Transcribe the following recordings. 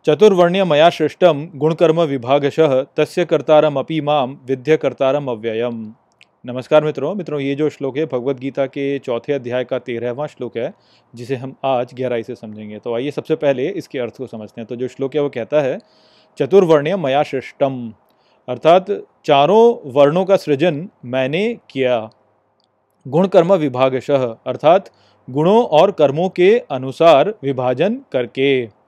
चतुर्वर्ण्य मया सृष्टम गुणकर्म विभागशः तस्य कर्तारमपि माम विद्य कर्तारम अव्ययम। नमस्कार मित्रों, ये जो श्लोक है भगवत गीता के चौथे अध्याय का 13वां श्लोक है, जिसे हम आज गहराई से समझेंगे। तो आइए सबसे पहले इसके अर्थ को समझते हैं। तो जो श्लोक है वो कहता है चतुर्वर्ण्य मया सृष्टम, अर्थात चारों वर्णों का सृजन मैंने किया। गुणकर्म विभागशः, अर्थात गुणों और कर्मों के अनुसार विभाजन करके।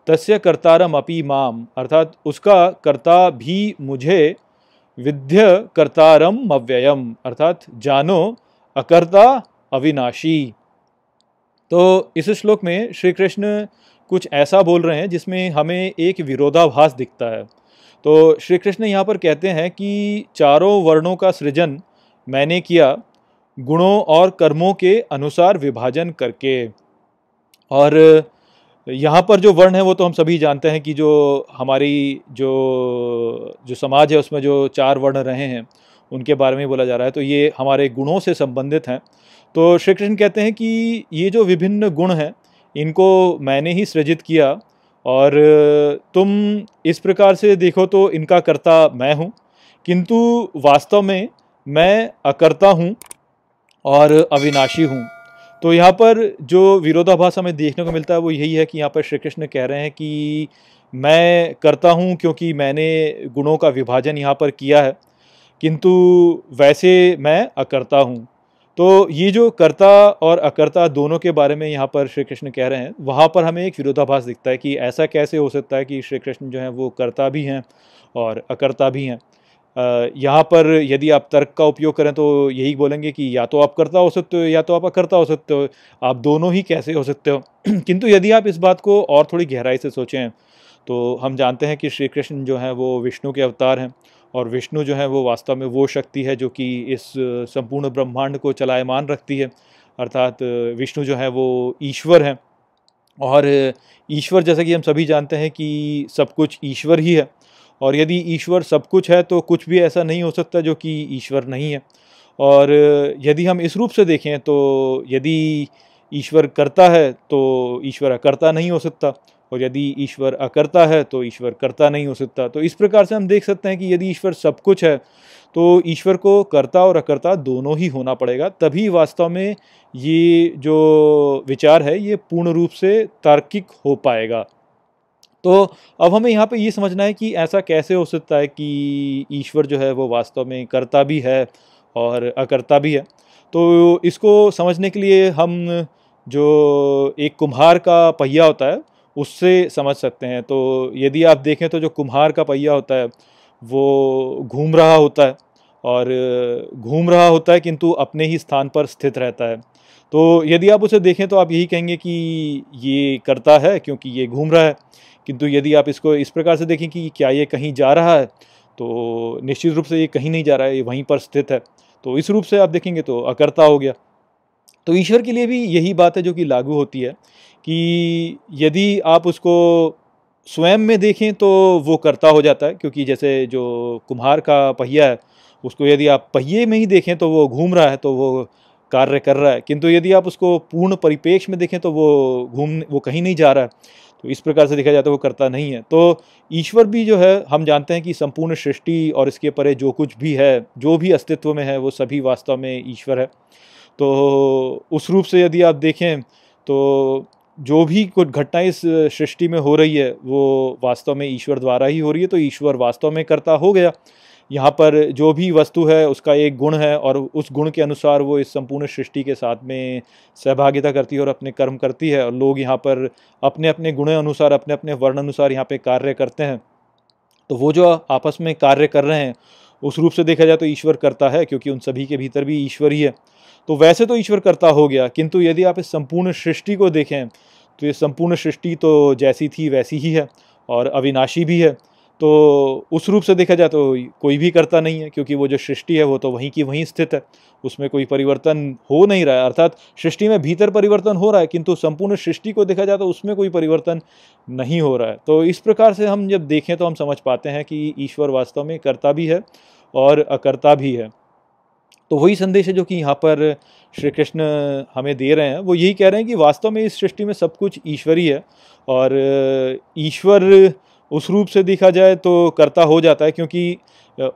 तस्य कर्तारम अपि माम, अर्थात उसका कर्ता भी मुझे। विद्य कर्तारम अव्ययम, अर्थात जानो अकर्ता अविनाशी। तो इस श्लोक में श्री कृष्ण कुछ ऐसा बोल रहे हैं जिसमें हमें एक विरोधाभास दिखता है। तो श्री कृष्ण यहाँ पर कहते हैं कि चारों वर्णों का सृजन मैंने किया, गुणों और कर्मों के अनुसार विभाजन करके। और यहाँ पर जो वर्ण है वो तो हम सभी जानते हैं कि जो हमारी जो समाज है उसमें जो चार वर्ण रहे हैं उनके बारे में बोला जा रहा है। तो ये हमारे गुणों से संबंधित हैं। तो श्री कृष्ण कहते हैं कि ये जो विभिन्न गुण हैं इनको मैंने ही सृजित किया, और तुम इस प्रकार से देखो तो इनका कर्ता मैं हूँ, किंतु वास्तव में मैं अकर्ता हूँ और अविनाशी हूँ। तो यहाँ पर जो विरोधाभास हमें देखने को मिलता है वो यही है कि यहाँ पर श्री कृष्ण कह रहे हैं कि मैं करता हूँ क्योंकि मैंने गुणों का विभाजन यहाँ पर किया है, किंतु वैसे मैं अकर्ता हूँ। तो ये जो कर्ता और अकर्ता दोनों के बारे में यहाँ पर श्री कृष्ण कह रहे हैं, वहाँ पर हमें एक विरोधाभास दिखता है कि ऐसा कैसे हो सकता है कि श्री कृष्ण जो हैं वो कर्ता भी हैं और अकर्ता भी हैं। यहाँ पर यदि आप तर्क का उपयोग करें तो यही बोलेंगे कि या तो आप कर्ता हो सकते हो या तो आप अकर्ता हो सकते हो, आप दोनों ही कैसे हो सकते हो। किंतु यदि आप इस बात को और थोड़ी गहराई से सोचें तो हम जानते हैं कि श्री कृष्ण जो हैं वो विष्णु के अवतार हैं, और विष्णु जो है वो वास्तव में वो शक्ति है जो कि इस संपूर्ण ब्रह्मांड को चलायमान रखती है। अर्थात विष्णु जो है वो ईश्वर हैं, और ईश्वर जैसा कि हम सभी जानते हैं कि सब कुछ ईश्वर ही है। और यदि ईश्वर सब कुछ है तो कुछ भी ऐसा नहीं हो सकता जो कि ईश्वर नहीं है। और यदि हम इस रूप से देखें तो यदि ईश्वर करता है तो ईश्वर अकर्ता नहीं हो सकता, और यदि ईश्वर अकर्ता है तो ईश्वर कर्ता नहीं हो सकता। तो इस प्रकार से हम देख सकते हैं कि यदि ईश्वर सब कुछ है तो ईश्वर को कर्ता और अकर्ता दोनों ही होना पड़ेगा, तभी वास्तव में ये जो विचार है ये पूर्ण रूप से तार्किक हो पाएगा। तो अब हमें यहाँ पे ये समझना है कि ऐसा कैसे हो सकता है कि ईश्वर जो है वो वास्तव में कर्ता भी है और अकर्ता भी है। तो इसको समझने के लिए हम जो एक कुम्हार का पहिया होता है उससे समझ सकते हैं। तो यदि आप देखें तो जो कुम्हार का पहिया होता है वो घूम रहा होता है, और घूम रहा होता है किंतु अपने ही स्थान पर स्थित रहता है। तो यदि आप उसे देखें तो आप यही कहेंगे कि ये कर्ता है क्योंकि ये घूम रहा है, किंतु यदि आप इसको इस प्रकार से देखें कि क्या ये कहीं जा रहा है तो निश्चित रूप से ये कहीं नहीं जा रहा है, ये वहीं पर स्थित है। तो इस रूप से आप देखेंगे तो अकर्ता हो गया। तो ईश्वर के लिए भी यही बात है जो कि लागू होती है कि यदि आप उसको स्वयं में देखें तो वो कर्ता हो जाता है, क्योंकि जैसे जो कुम्हार का पहिया है उसको यदि आप पहिए में ही देखें तो वो घूम रहा है, तो वो कार्य कर रहा है। किंतु यदि आप उसको पूर्ण परिपेक्ष में देखें तो वो कहीं नहीं जा रहा है। तो इस प्रकार से देखा जाता है वो कर्ता नहीं है। तो ईश्वर भी जो है हम जानते हैं कि संपूर्ण सृष्टि और इसके परे जो कुछ भी है, जो भी अस्तित्व में है, वो सभी वास्तव में ईश्वर है। तो उस रूप से यदि आप देखें तो जो भी कुछ घटनाएं इस सृष्टि में हो रही है वो वास्तव में ईश्वर द्वारा ही हो रही है। तो ईश्वर वास्तव में कर्ता हो गया। यहाँ पर जो भी वस्तु है उसका एक गुण है, और उस गुण के अनुसार वो इस संपूर्ण सृष्टि के साथ में सहभागिता करती है और अपने कर्म करती है। और लोग यहाँ पर अपने अपने गुण अनुसार, अपने अपने वर्ण अनुसार यहाँ पे कार्य करते हैं। तो वो जो आपस में कार्य कर रहे हैं उस रूप से देखा जाए तो ईश्वर करता है, क्योंकि उन सभी के भीतर भी ईश्वर ही है। तो वैसे तो ईश्वर कर्ता हो गया, किंतु यदि आप इस संपूर्ण सृष्टि को देखें तो ये संपूर्ण सृष्टि तो जैसी थी वैसी ही है और अविनाशी भी है। तो उस रूप से देखा जाए तो कोई भी कर्ता नहीं है, क्योंकि वो जो सृष्टि है वो तो वहीं की वहीं स्थित है, उसमें कोई परिवर्तन हो नहीं रहा है। अर्थात सृष्टि में भीतर परिवर्तन हो रहा है, किंतु संपूर्ण सृष्टि को देखा जाए तो उसमें कोई परिवर्तन नहीं हो रहा है। तो इस प्रकार से हम जब देखें तो हम समझ पाते हैं कि ईश्वर वास्तव में कर्ता भी है और अकर्ता भी है। तो वही संदेश है जो कि यहाँ पर श्री कृष्ण हमें दे रहे हैं। वो यही कह रहे हैं कि वास्तव में इस सृष्टि में सब कुछ ईश्वरी है, और ईश्वर उस रूप से देखा जाए तो कर्ता हो जाता है, क्योंकि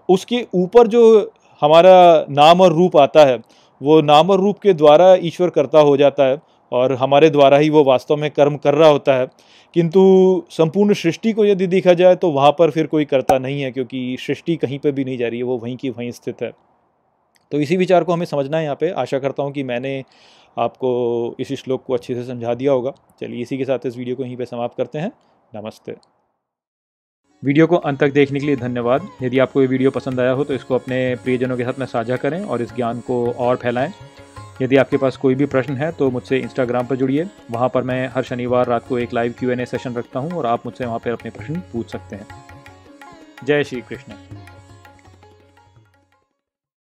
उसके ऊपर जो हमारा नाम और रूप आता है, वो नाम और रूप के द्वारा ईश्वर कर्ता हो जाता है, और हमारे द्वारा ही वो वास्तव में कर्म कर रहा होता है। किंतु संपूर्ण सृष्टि को यदि देखा जाए तो वहाँ पर फिर कोई कर्ता नहीं है, क्योंकि सृष्टि कहीं पर भी नहीं जा रही है, वो वहीं की वहीं स्थित है। तो इसी विचार को हमें समझना है यहाँ पे। आशा करता हूँ कि मैंने आपको इस श्लोक को अच्छे से समझा दिया होगा। चलिए इसी के साथ इस वीडियो को यहीं पे समाप्त करते हैं। नमस्ते। वीडियो को अंत तक देखने के लिए धन्यवाद। यदि आपको ये वीडियो पसंद आया हो तो इसको अपने प्रियजनों के साथ में साझा करें और इस ज्ञान को और फैलाएं। यदि आपके पास कोई भी प्रश्न है तो मुझसे इंस्टाग्राम पर जुड़िए। वहाँ पर मैं हर शनिवार रात को एक लाइव Q&A सेशन रखता हूँ और आप मुझसे वहाँ पर अपने प्रश्न पूछ सकते हैं। जय श्री कृष्ण।